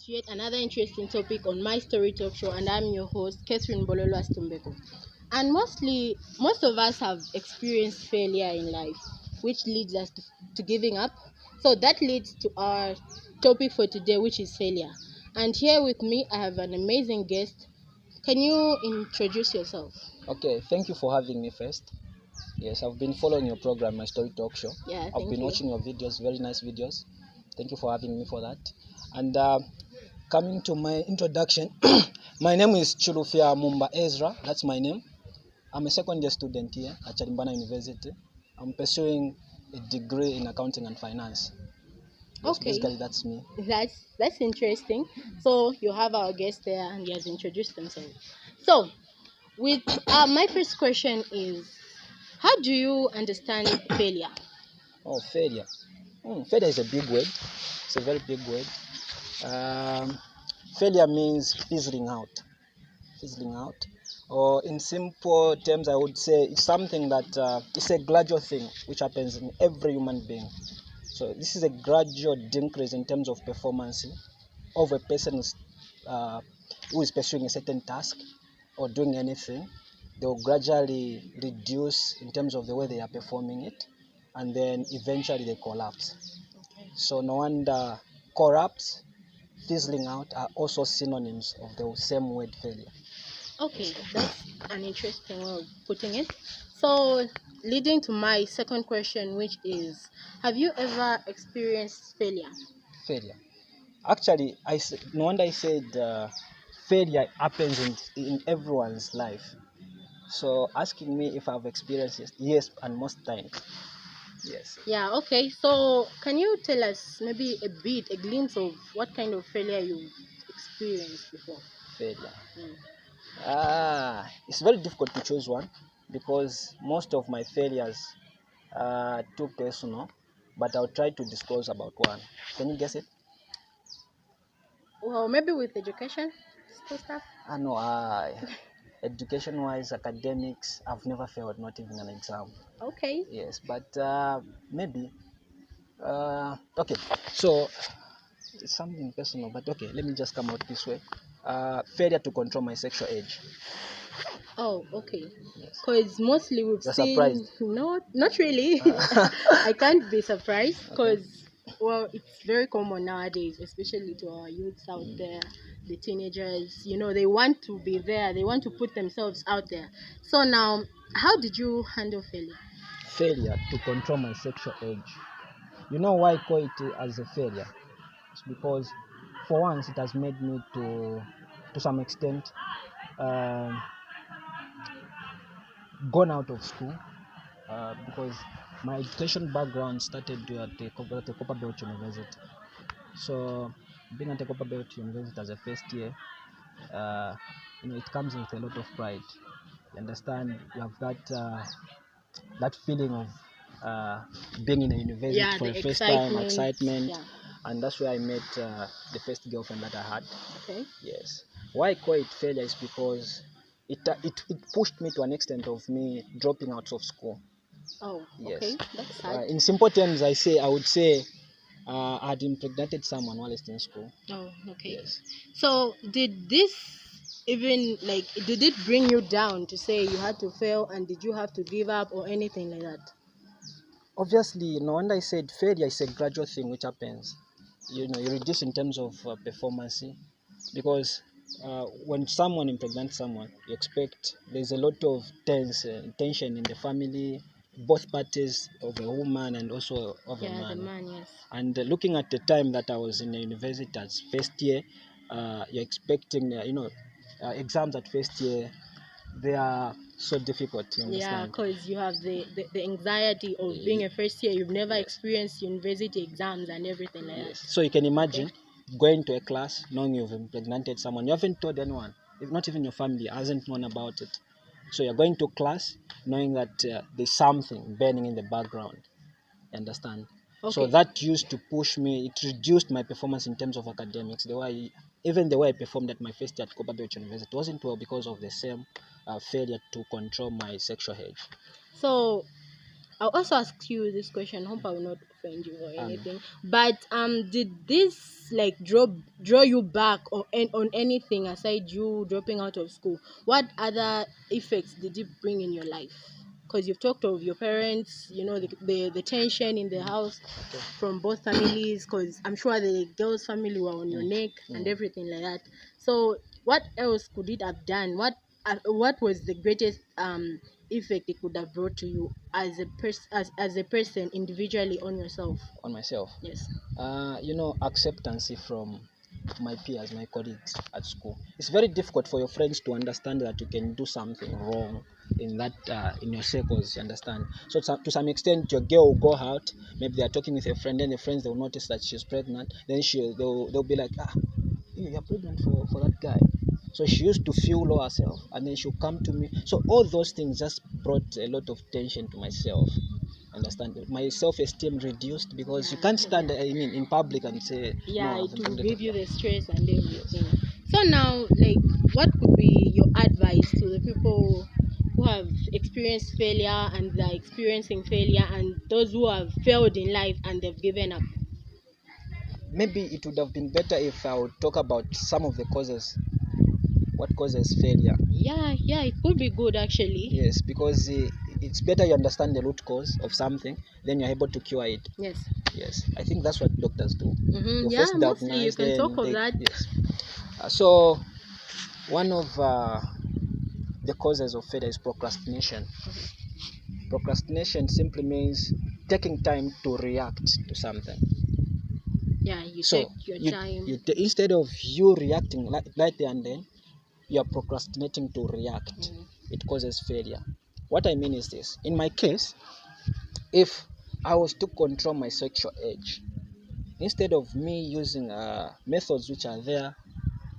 to yet another interesting topic on My Story Talk Show, and I'm your host, Catherine Bololo Astumbeko. And most of us have experienced failure in life, which leads us to giving up. So that leads to our topic for today, which is failure. And here with me, I have an amazing guest. Can you introduce yourself? Okay, thank you for having me first. Yes, I've been following your program, My Story Talk Show. Yeah, I've thank been you. watching your videos, very nice videos. Thank you for having me for that. And coming to my introduction, my name is Chulufia Mumba Ezra. That's my name. I'm a second year student here at Charimbana University. I'm pursuing a degree in accounting and finance. Yes, Okay, basically that's me. that's interesting. So you have our guest there, and he has introduced himself. So with my first question is, how do you understand failure? Oh, failure. Failure is a big word. It's a very big word. Um, Failure means fizzling out. Fizzling out. Or in simple terms, I would say it's something that it's a gradual thing which happens in every human being. So this is a gradual decrease in terms of performance of a person who is pursuing a certain task or doing anything. They will gradually reduce in terms of the way they are performing it, and then eventually they collapse. Okay. So no wonder collapse, fizzling out are also synonyms of the same word failure. Okay, that's an interesting way of putting it. So, leading to my second question, which is, have you ever experienced failure? Failure. Actually, no wonder I said failure happens in everyone's life. So asking me if I've experienced it, yes, and most times, yes. Yeah, okay. So, can you tell us maybe a glimpse of what kind of failure you've experienced before? Failure. Mm. It's very difficult to choose one because most of my failures are too personal, but I'll try to disclose about one. Can you guess it? Well, maybe with education, school stuff. No, education-wise, academics, I've never failed, not even an exam. Okay. Yes, but maybe. Okay, so it's something personal, but okay, let me just come out this way. Failure to control my sexual age. Oh, okay. Yes. Because mostly we've You're surprised. seen, not really. Uh, I can't be surprised okay. because, well, it's very common nowadays, especially to our youths out there, the teenagers. They want to be there, they want to put themselves out there. So now, how did you handle failure? Failure to control my sexual urge. You know why I call it as a failure? It's because, for once, it has made me to some extent, um gone out of school because my education background started at the Copperbelt University. So, being at the Copperbelt University as a first year, uh, it comes with a lot of pride. You understand? You have that feeling of being in a university Yeah, for the the first time, excitement. excitement, Yeah. and that's where I met the first girlfriend that I had. Okay. Yes. Why I call it failure is because it pushed me to an extent of me dropping out of school. Oh, Yes. okay. That's sad. In simple terms, I would say I had impregnated someone while I was in school. Oh, okay. Yes. So, did it bring you down to say you had to fail, and did you have to give up or anything like that? Obviously, no wonder I said failure is a gradual thing which happens. You reduce in terms of performance because when someone impregnates someone, you expect there's a lot of tension in the family, both parties of a woman and also of a Yeah, the man. man, yes. And looking at the time that I was in the university as first year, you're expecting, exams at first year, they are so difficult, you Yeah, understand? because you have the anxiety of being a first year. You've never Yes. experienced university exams and everything like that. Yes. So you can Okay. imagine going to a class knowing you've impregnated someone. You haven't told anyone, if not even your family hasn't known about it. So you're going to class knowing that there's something burning in the background. You understand? So Okay. that used to push me. It reduced my performance in terms of academics. Even the way I performed at my first year at Copperbelt University wasn't well because of the same failure to control my sexual urge. So, I'll also ask you this question. Hope I will not offend you or Um, anything. But did this like draw you back or on anything aside you dropping out of school? What other effects did it bring in your life? Because you've talked of your parents, the tension in the house okay. from both families. Because I'm sure the girl's family were on your neck and everything like that. So what else could it have done? What was the greatest effect it could have brought to you as as a person individually on yourself? On myself. Yes. Acceptance from my peers, my colleagues at school. It's very difficult for your friends to understand that you can do something wrong in that in your circles. You understand? So to some extent, your girl will go out. Maybe they are talking with a friend, and the friends they'll notice that she's pregnant. Then they'll be like, you're pregnant for that guy. So she used to feel low herself, and then she'll come to me. So all those things just brought a lot of tension to myself. Understand? My self-esteem reduced because you can't stand, in public and say, Yeah, no, it I've will impregnated. give you the stress and everything. So now, like, what could be your advice to the people who have experienced failure and they're experiencing failure, and those who have failed in life and they've given up? Maybe it would have been better if I would talk about some of the causes, what causes failure. Yeah, it could be good actually. Yes, because it's better you understand the root cause of something, then you're able to cure it. Yes. Yes, I think that's what doctors do. You Yeah, first mostly you diagnose, can talk then of that. yes. So one of the causes of failure is procrastination. Procrastination simply means taking time to react to something. Yeah, you So take your time. instead of you reacting right there and then, you are procrastinating to react. It causes failure. What I mean is this: in my case, if I was to control my sexual urge, instead of me using methods which are there,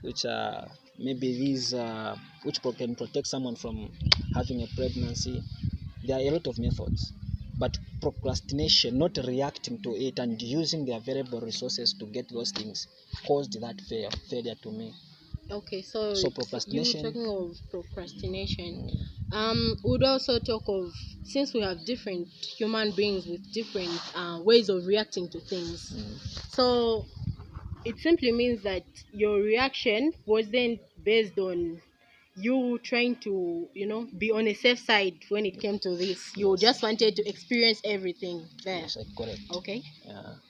which are maybe these which can protect someone from having a pregnancy, there are a lot of methods. But procrastination, not reacting to it and using the available resources to get those things, caused that failure to me. Okay, so So you procrastination. talking of procrastination. Would also talk of, since we have different human beings with different ways of reacting to things. So it simply means that your reaction wasn't based on you trying to, be on a safe side when it came to this. You just wanted to experience everything there. Yes, correct. Okay.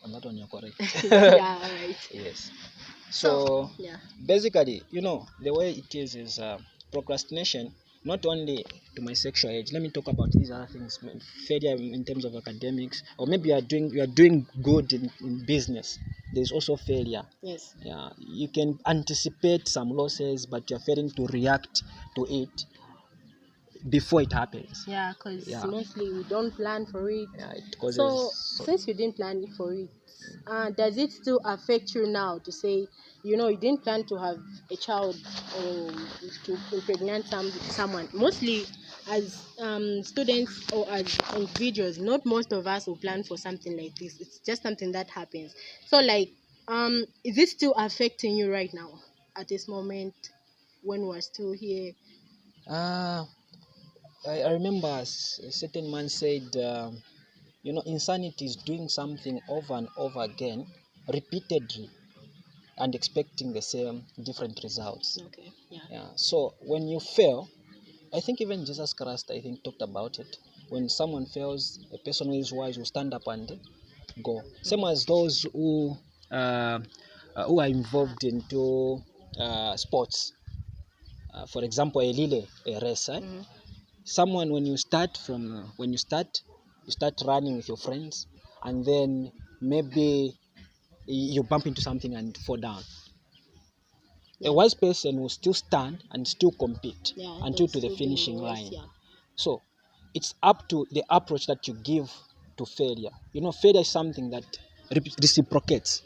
On that one you're correct. Yeah, all right. Yes. So, So yeah. basically, the way it is procrastination, not only to my sexual age. Let me talk about these other things. Failure in terms of academics, or maybe you are doing good in business. There's also failure. Yes. Yeah, you can anticipate some losses, but you're failing to react to it before it happens. Yeah, because Yeah, mostly we don't plan for it. yeah, it So, causes. since you didn't plan for it, does it still affect you now to say, you didn't plan to have a child or to impregnate someone? Mostly, as students or as individuals, not most of us will plan for something like this. It's just something that happens. So, like, is it still affecting you right now at this moment when we're still here? Ah, I remember a certain man said, insanity is doing something over and over again, repeatedly, and expecting the same different results. Okay, yeah. Yeah. So when you fail, I think even Jesus Christ, I think, talked about it. When someone fails, a person who is wise will stand up and go. Same as those who are involved into sports. For example, a race. Someone, you start running with your friends, and then maybe you bump into something and fall down. A wise person will still stand and still compete until to the finishing line. So it's up to the approach that you give to failure. Failure is something that reciprocates.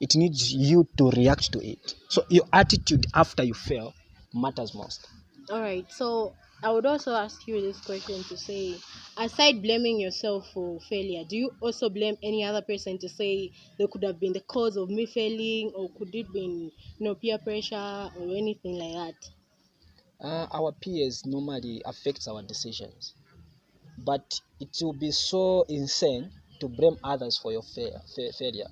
It needs you to react to it. So your attitude after you fail matters most. All right. So I would also ask you this question to say, aside blaming yourself for failure, do you also blame any other person to say they could have been the cause of me failing, or could it been, peer pressure or anything like that? Our peers normally affects our decisions. but it will be so insane to blame others for your failure.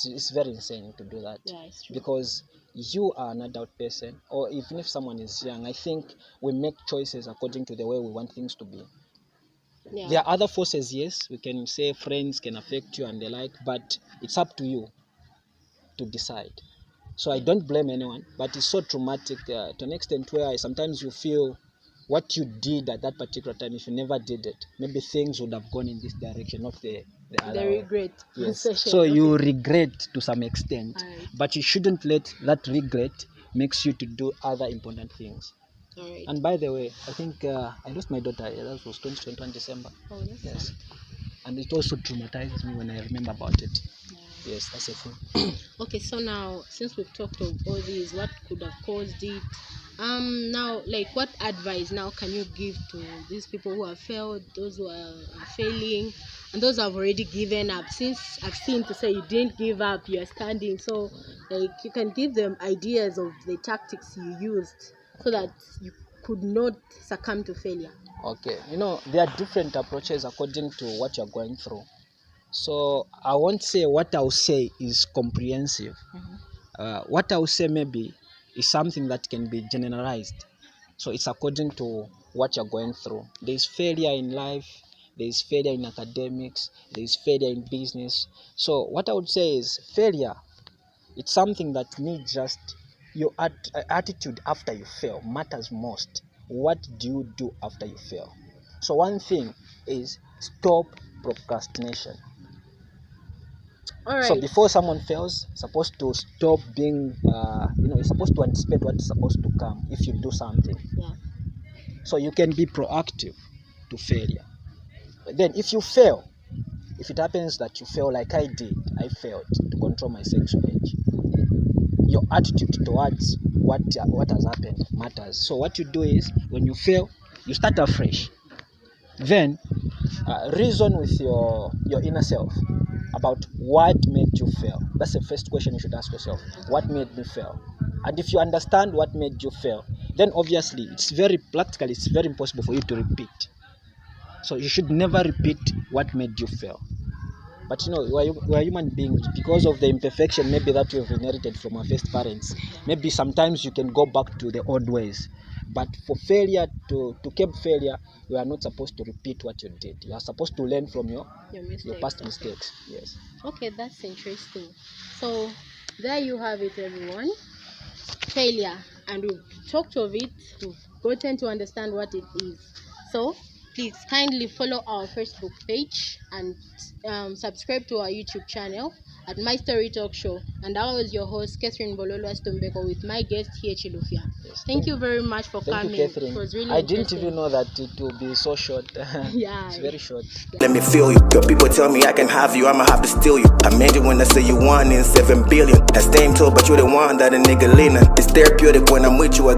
It's very insane to do that. Yeah, it's true. Because you are an adult person, or even if someone is young, I think we make choices according to the way we want things to be. Yeah. There are other forces, yes, we can say friends can affect you and the like, but it's up to you to decide. So I don't blame anyone, but it's so traumatic to an extent where sometimes you feel what you did at that particular time, if you never did it, maybe things would have gone in this direction, not the other The way. regret. Yes. Session. So you Okay. regret to some extent, Alright. but you shouldn't let that regret makes you to do other important things. All right. And by the way, I think I lost my daughter. That was 2021 December. Oh, that's Yes. sad. And it also traumatizes me when I remember about it. Yeah. Yes, that's a thing. Okay, so now since we've talked of all these, what could have caused it? Now, like, what advice now can you give to these people who have failed, those who are failing, and those who have already given up? Since I've seen to say you didn't give up, you are standing. So, like, you can give them ideas of the tactics you used so that you could not succumb to failure. Okay, there are different approaches according to what you're going through. So I won't say what I'll say is comprehensive. What I'll say maybe is something that can be generalized. So it's according to what you're going through. There's failure in life, there's failure in academics, there's failure in business. So what I would say is failure, it's something that needs just your attitude after you fail matters most. What do you do after you fail? So one thing is stop procrastination. All right. So before someone fails, supposed to stop being, you're supposed to anticipate what's supposed to come if you do something. Yeah. So you can be proactive to failure. But then if you fail, if it happens that you fail like I did, I failed to control my sexual urge, your attitude towards what has happened matters. So what you do is, when you fail, you start afresh. Then reason with your inner self about what made you fail. That's the first question you should ask yourself. What made me fail? And if you understand what made you fail, then obviously it's very impossible for you to repeat. So you should never repeat what made you fail. But we're human beings. Because of the imperfection maybe that we've inherited from our first parents, maybe sometimes you can go back to the old ways. But for failure, to keep failure, you are not supposed to repeat what you did. You are supposed to learn from your past mistakes. Yes. Okay, that's interesting. So there you have it, everyone. Failure, and we've talked of it. We've gotten to understand what it is. So please kindly follow our Facebook page and subscribe to our YouTube channel at My Story Talk Show. And I was your host, Catherine Bololo Astombeko, with my guest here, Chilufia. Yes. Thank you very much for Thank coming. you, Catherine. It was really I didn't interesting. even know that it will be so short. Yeah. It's very short. Let me feel you. Your people tell me I can have you, I'ma have to steal you. I made it when I say you 1 in 7 billion. That's damn told, but you're the one that a nigga leaning. It's therapeutic when I'm with you.